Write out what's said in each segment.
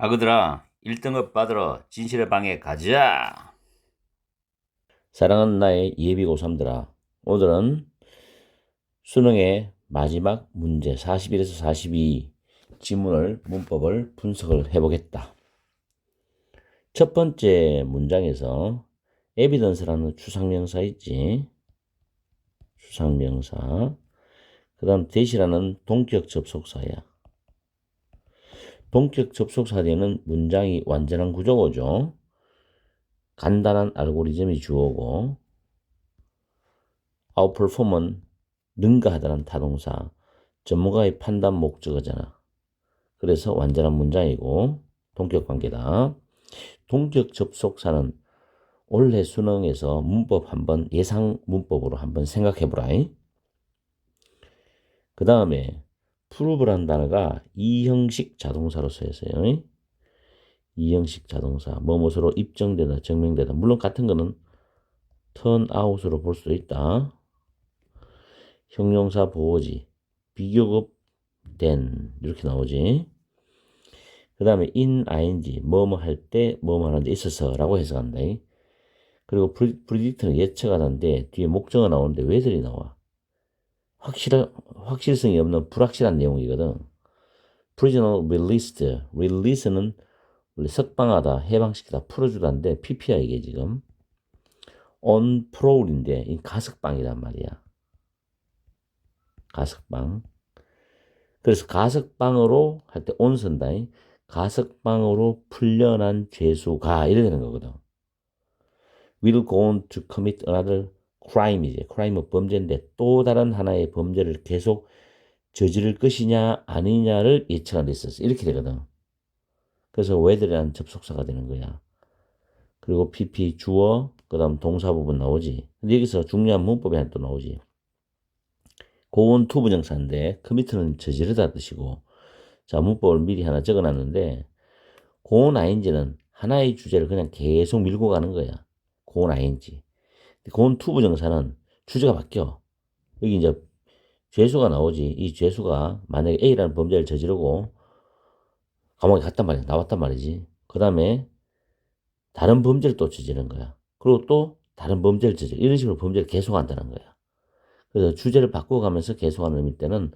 아그들아, 1등급 받으러 진실의 방에 가자. 사랑하는 나의 예비 고3들아, 오늘은 수능의 마지막 문제 41에서 42 지문을 문법을 분석을 해보겠다. 첫 번째 문장에서 evidence라는 추상명사 있지. 추상명사. 그 다음 that이라는 동격 접속사야. 동격 접속사 되는 문장이 완전한 구조어죠. 간단한 알고리즘이 주어고, outperform은 능가하다는 타동사, 전문가의 판단 목적어잖아. 그래서 완전한 문장이고 동격 관계다. 동격 접속사는 올해 수능에서 문법 한번 예상 문법으로 한번 생각해 보라. 그 다음에 prove란 단어가 이형식 자동사로 쓰였어요. 이형식 자동사, 뭐뭐로 입증되다, 증명되다. 물론 같은 거는 turn out으로 볼 수도 있다. 형용사 보어지, 비교급 된 이렇게 나오지. 그 다음에 in ing 뭐뭐 할 때 뭐뭐 하는 데 있어서라고 해석한다. 그리고 predict는 예측하다인데 뒤에 목적어 나오는데 whether이 나와. 확실성이 없는 불확실한 내용이거든. prisoner release는 원래 석방하다, 해방시키다, 풀어주다인데 PP야 이게 지금. on parole인데 이 가석방이란 말이야. 가석방. 그래서 가석방으로 할 때 on 쓴다. 가석방으로 풀려난 죄수가 이래 되는 거거든. will go on to commit another crime이지. crime은 범죄인데 또 다른 하나의 범죄를 계속 저지를 것이냐 아니냐를 예측한 데 있었어. 이렇게 되거든. 그래서 whether이라는 접속사가 되는 거야. 그리고 PP 주어 그 다음 동사 부분 나오지. 근데 여기서 중요한 문법이 하나 또 나오지. go on to 부정사인데 commit는 저지르다 뜻이고, 자 문법을 미리 하나 적어놨는데 go on ing는 하나의 주제를 그냥 계속 밀고 가는 거야. go on ing. go on to 부정사는 주제가 바뀌어. 여기 이제 죄수가 나오지. 이 죄수가 만약에 A라는 범죄를 저지르고 감옥에 갔단 말이야. 나왔단 말이지. 그 다음에 다른 범죄를 또 저지른 거야. 그리고 또 다른 범죄를 저지르. 이런 식으로 범죄를 계속한다는 거야. 그래서 주제를 바꿔가면서 계속하는 의미 때는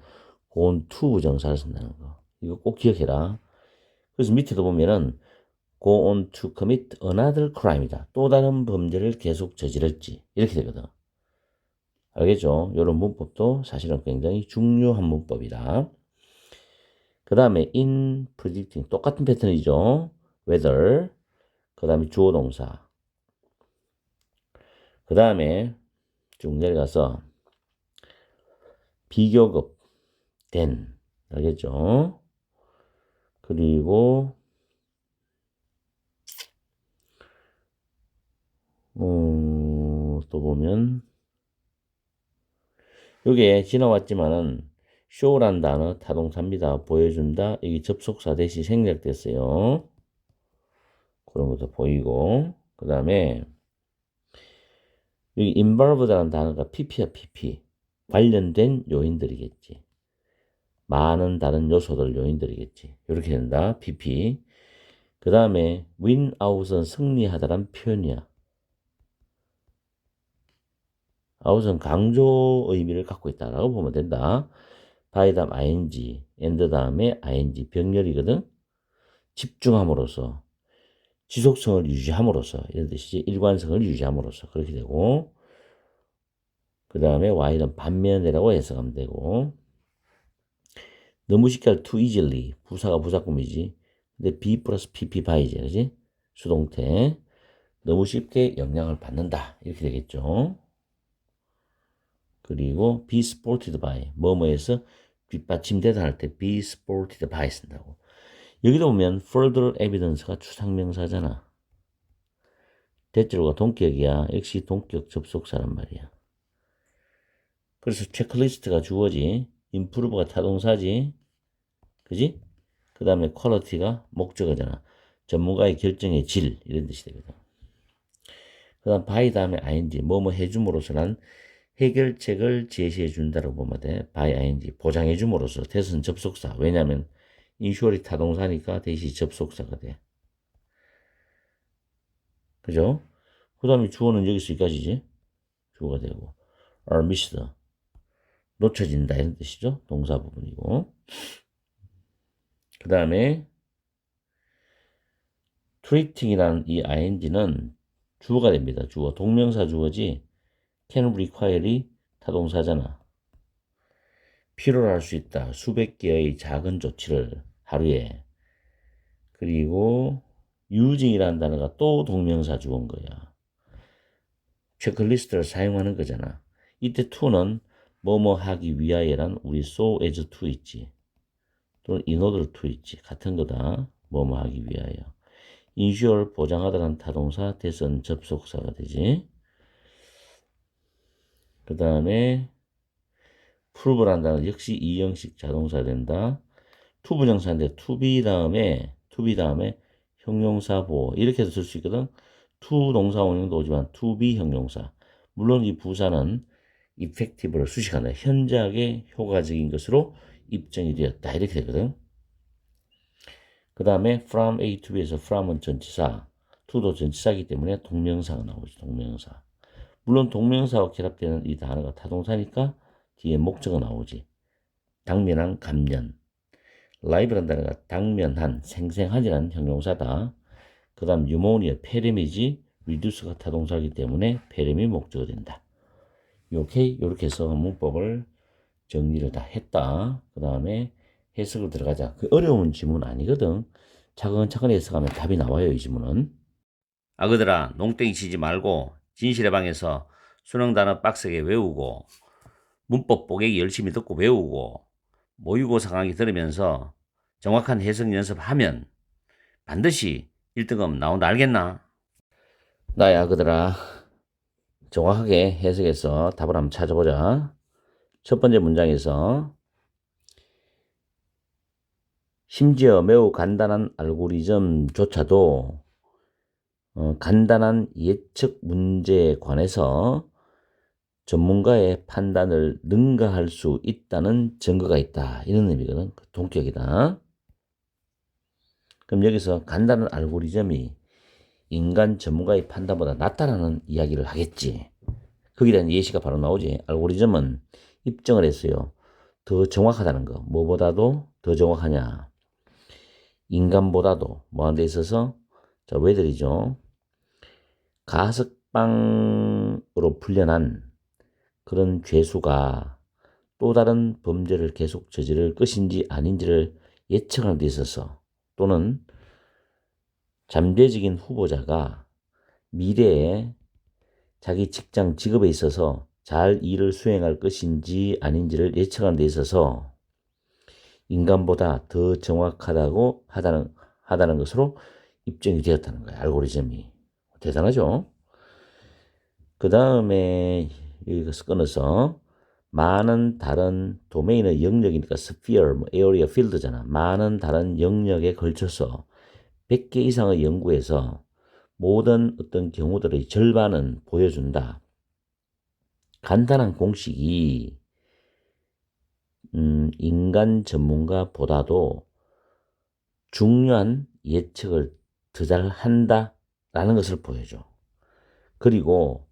go on to 부정사를 쓴다는 거. 이거 꼭 기억해라. 그래서 밑에도 보면은 go on to commit another crime이다. 또 다른 범죄를 계속 저지를지. 이렇게 되거든. 알겠죠? 이런 문법도 사실은 굉장히 중요한 문법이다. 그 다음에 in predicting 똑같은 패턴이죠. whether 그 다음에 주어 동사 그 다음에 쭉 내려가서 비교급 된 알겠죠? 그리고 또 보면 요게 지나왔지만은 show란 단어 타동사입니다. 보여준다. 여기 접속사 대시 생략됐어요. 그런 것도 보이고, 그 다음에 여기 involved라는 단어가 pp야 pp. 관련된 요인들이겠지. 많은 다른 요소들 요인들이겠지. 이렇게 된다. pp. 그 다음에 win out은 승리하다란 표현이야. out은 강조 의미를 갖고 있다라고 보면 된다. by 다음 ing, and 다음에 ing 병렬이거든. 집중함으로써, 지속성을 유지함으로써 이런 뜻이지. 일관성을 유지함으로써 그렇게 되고, 그 다음에 y는 반면이라고 해석하면 되고, 너무 쉽게 할 too easily 부사가 부사꿈이지. 근데 be 플러스 pp by지, 그지? 수동태. 너무 쉽게 영향을 받는다 이렇게 되겠죠. 그리고 be supported by 뭐뭐에서 뒷받침되다 할 때 be supported by 쓴다고. 여기도 보면 further evidence가 추상명사잖아. 대절과 동격이야. 역시 동격 접속사란 말이야. 그래서 체크리스트가 주어지, improve가 타동사지, 그지? 그 다음에 quality가 목적어잖아. 전문가의 결정의 질 이런 뜻이 되거든. 그 다음 by 다음에 ing 뭐뭐 해줌으로써는 해결책을 제시해 준다고 보면 돼. by ing 보장해 줌으로써 대선 접속사. 왜냐하면 insure이 타동사니까 대시 접속사가 돼. 그죠? 그 다음에 주어는 여기서 여기까지지. 주어가 되고. are missed. 놓쳐진다 이런 뜻이죠. 동사 부분이고. 그 다음에 treating이라는 이 ing는 주어가 됩니다. 주어. 동명사 주어지 can require이 타동사잖아. 필요로 할 수 있다. 수백 개의 작은 조치를 하루에. 그리고 using이라는 단어가 또 동명사 주어인 거야. 체크리스트를 사용하는 거잖아. 이때 to는 뭐뭐 하기 위하여란 우리 so as to 있지. 또는 in order to 있지. 같은 거다. 뭐뭐 하기 위하여. ensure 보장하다라는 타동사 대선 접속사가 되지. 그 다음에 prove란 단어 역시 이형식 자동사 된다. to 부정사인데 to be 다음에 형용사 보호 이렇게 해서 쓸 수 있거든. to 동사 원형도 오지만 to be 형용사. 물론 이 부사는 effective를 수식한다. 현저하게 효과적인 것으로 입증이 되었다. 이렇게 되거든. 그 다음에 from A to B에서 from은 전치사, to도 전치사이기 때문에 동명사가 나오죠. 동명사. 물론 동명사와 결합되는 이 단어가 타동사니까 뒤에 목적어 나오지. 당면한, 감면. live라는 단어가 당면한, 생생한이라는 형용사다. 그 다음 pneumonia, 폐렴이지. reduce가 타동사이기 때문에 폐렴이 목적어 된다. 이렇게 해서 문법을 정리를 다 했다. 그 다음에 해석을 들어가자. 그 어려운 지문 아니거든. 차근차근 해석하면 답이 나와요. 이 지문은. 아그들아, 농땡이 치지 말고 진실의 방에서 수능 단어 빡세게 외우고 문법 뽀개기 열심히 듣고 외우고 모의고사 강의 들으면서 정확한 해석 연습하면 반드시 1등급 나온다. 알겠나? 나야 아그들아, 정확하게 해석해서 답을 한번 찾아보자. 첫 번째 문장에서 심지어 매우 간단한 알고리즘조차도 간단한 예측 문제에 관해서 전문가의 판단을 능가할 수 있다는 증거가 있다. 이런 의미거든. 동격이다. 그럼 여기서 간단한 알고리즘이 인간 전문가의 판단보다 낫다라는 이야기를 하겠지. 거기에 대한 예시가 바로 나오지. 알고리즘은 입증을 했어요. 더 정확하다는 거. 뭐보다도 더 정확하냐. 인간보다도 뭐하는 데 있어서 자, 왜들이죠. 가석방으로 풀려난 그런 죄수가 또 다른 범죄를 계속 저지를 것인지 아닌지를 예측하는 데 있어서 또는 잠재적인 후보자가 미래에 자기 직장 직업에 있어서 잘 일을 수행할 것인지 아닌지를 예측하는 데 있어서 인간보다 더 정확하다고 하다는 것으로 입증이 되었다는 거예요. 알고리즘이. 대단하죠? 그 다음에 여기서 끊어서 많은 다른 도메인의 영역이니까 sphere, area, field잖아. 많은 다른 영역에 걸쳐서 100개 이상의 연구에서 모든 어떤 경우들의 절반은 보여준다. 간단한 공식이 인간 전문가보다도 중요한 예측을 더 잘 한다라는 것을 보여줘. 그리고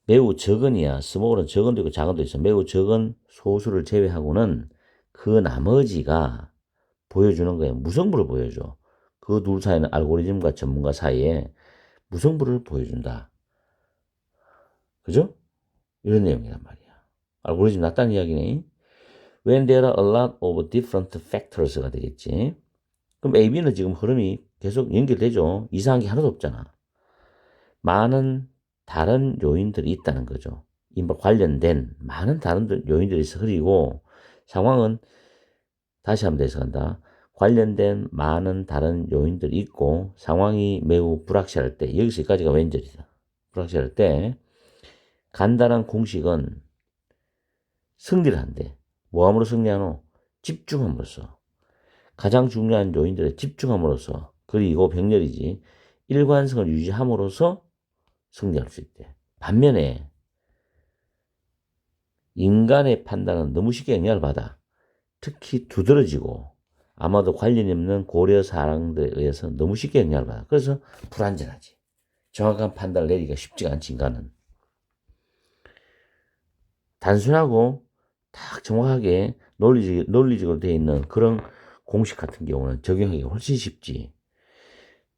매우 적은이야. 스몰은 적은도 있고 작은도 있어. 매우 적은 소수를 제외하고는 그 나머지가 보여주는 거예요. 무성부를 보여줘. 그 둘 사이는 알고리즘과 전문가 사이에 무성부를 보여준다. 그죠? 이런 내용이란 말이야. 알고리즘 낫다는 이야기네. When there are a lot of different factors가 되겠지. 그럼 A, B는 지금 흐름이 계속 연결되죠. 이상한 게 하나도 없잖아. 많은 다른 요인들이 있다는 거죠. 이와 관련된 많은 다른 요인들이 있어. 그리고 상황은 다시 한번 해석한다. 관련된 많은 다른 요인들이 있고 상황이 매우 불확실할 때 여기서까지가 왼절이다. 불확실할 때 간단한 공식은 승리를 한대. 뭐함으로 승리하노? 집중함으로써. 가장 중요한 요인들에 집중함으로써 그리고 병렬이지 일관성을 유지함으로써 승리할 수 있대. 반면에 인간의 판단은 너무 쉽게 영향을 받아. 특히 두드러지고 아마도 관련이 없는 고려 사항들에 의해서 너무 쉽게 영향을 받아. 그래서 불안전하지. 정확한 판단을 내리기가 쉽지가 않지, 인간은. 단순하고 딱 정확하게 논리적으로 되어 있는 그런 공식 같은 경우는 적용하기가 훨씬 쉽지.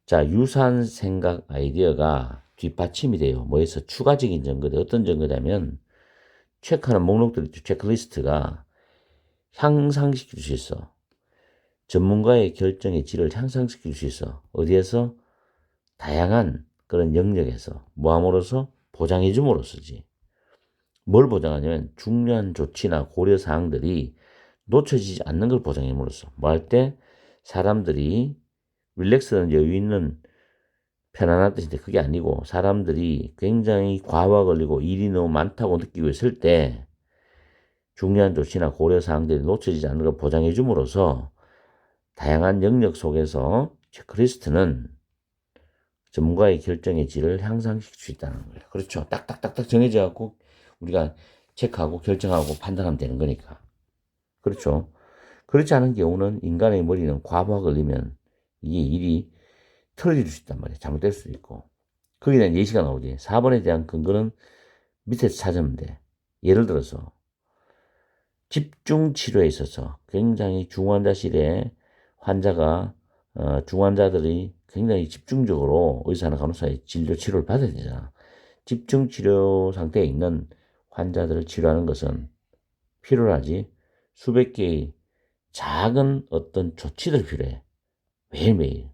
자, 유사한 생각 아이디어가 뒷받침이 돼요. 뭐에서 추가적인 증거들. 어떤 증거냐면, 체크하는 목록들 있죠. 체크리스트가 향상시킬 수 있어. 전문가의 결정의 질을 향상시킬 수 있어. 어디에서? 다양한 그런 영역에서 모함으로써 보장해 줌으로써지. 뭘 보장하냐면 중요한 조치나 고려 사항들이 놓쳐지지 않는 걸 보장함으로써. 뭐 할 때? 사람들이 릴렉스는 여유 있는 편안한 뜻인데 그게 아니고 사람들이 굉장히 과부하 걸리고 일이 너무 많다고 느끼고 있을 때 중요한 조치나 고려 사항들이 놓쳐지지 않는 걸 보장해 줌으로써 다양한 영역 속에서 체크리스트는 전문가의 결정의 질을 향상시킬 수 있다는 거예요. 그렇죠. 딱딱딱딱 정해져 갖고 우리가 체크하고 결정하고 판단하면 되는 거니까. 그렇죠. 그렇지 않은 경우는 인간의 머리는 과부하 걸리면 이게 일이 틀어질 수 있단 말이에요. 잘못될 수도 있고. 거기에 대한 예시가 나오지. 4번에 대한 근거는 밑에서 찾으면 돼. 예를 들어서 집중 치료에 있어서 굉장히 중환자실에 환자가 중환자들이 굉장히 집중적으로 의사나 간호사의 진료 치료를 받아야 되잖아. 집중 치료 상태에 있는 환자들을 치료하는 것은 필요하지. 수백 개의 작은 어떤 조치들 필요해. 매일매일.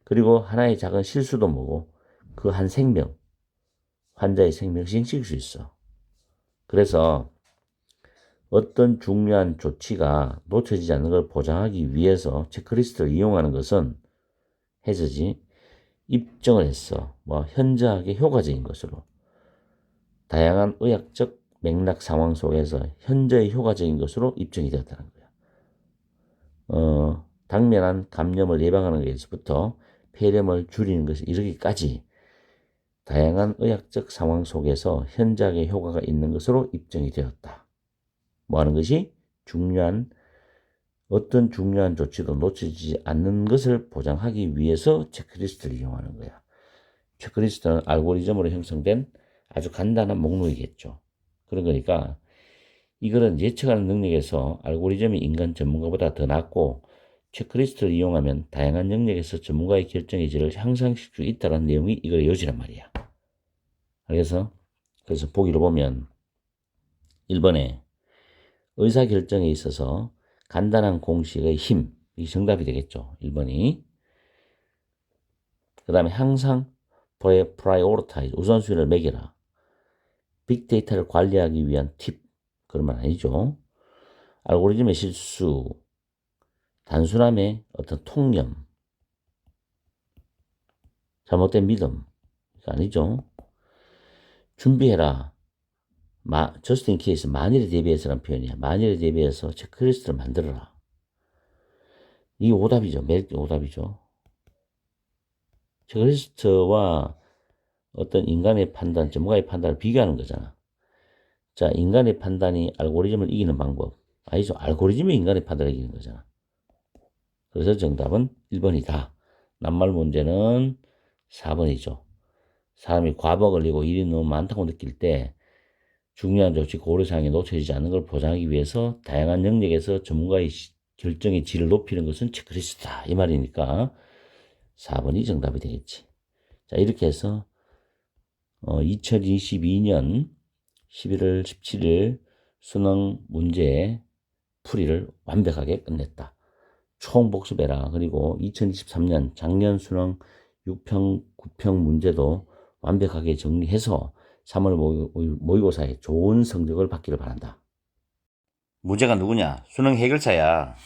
그리고 하나의 작은 실수도 뭐고 그 한 생명, 환자의 생명을 신경쓸 수 있어. 그래서 어떤 중요한 조치가 놓쳐지지 않는 걸 보장하기 위해서 체크리스트를 이용하는 것은 해서지 입증을 했어. 뭐 현저하게 효과적인 것으로. 다양한 의학적 맥락 상황 속에서 현저히 효과적인 것으로 입증이 되었다는 거야. 당면한 감염을 예방하는 것에서부터 폐렴을 줄이는 것에 이르기까지 다양한 의학적 상황 속에서 현저하게 효과가 있는 것으로 입증이 되었다. 뭐 하는 것이? 어떤 중요한 조치도 놓치지 않는 것을 보장하기 위해서 체크리스트를 이용하는 거야. 체크리스트는 알고리즘으로 형성된 아주 간단한 목록이겠죠. 그런 거니까 이거는 예측하는 능력에서 알고리즘이 인간 전문가보다 더 낫고 체크리스트를 이용하면 다양한 영역에서 전문가의 결정의 질을 향상시킬 수 있다는 내용이 이거의 요지란 말이야. 그래서 보기로 보면 1번에 의사결정에 있어서 간단한 공식의 힘, 이 정답이 되겠죠. 1번이. 그 다음에 항상 prioritize, 우선순위를 매겨라. 빅데이터를 관리하기 위한 팁, 그런 말 아니죠. 알고리즘의 실수, 단순함의 어떤 통념, 잘못된 믿음, 아니죠. 준비해라. just in case, 만일에 대비해서라는 표현이야. 만일에 대비해서 체크리스트를 만들어라. 이게 오답이죠. 매력 오답이죠. 체크리스트와 어떤 인간의 판단, 전문가의 판단을 비교하는 거잖아. 자, 인간의 판단이 알고리즘을 이기는 방법. 아니죠. 알고리즘이 인간의 판단을 이기는 거잖아. 그래서 정답은 1번이다. 낱말 문제는 4번이죠. 사람이 과부하 걸리고 일이 너무 많다고 느낄 때 중요한 조치 고려사항이 놓쳐지지 않는 걸 보장하기 위해서 다양한 영역에서 전문가의 결정의 질을 높이는 것은 체크리스트다. 이 말이니까 4번이 정답이 되겠지. 자, 이렇게 해서 2022년 11월 17일 수능 문제 풀이를 완벽하게 끝냈다. 총 복습해라. 그리고 2023년 작년 수능 6평, 9평 문제도 완벽하게 정리해서 3월 모의고사에 좋은 성적을 받기를 바란다. 문제가 누구냐? 수능 해결사야.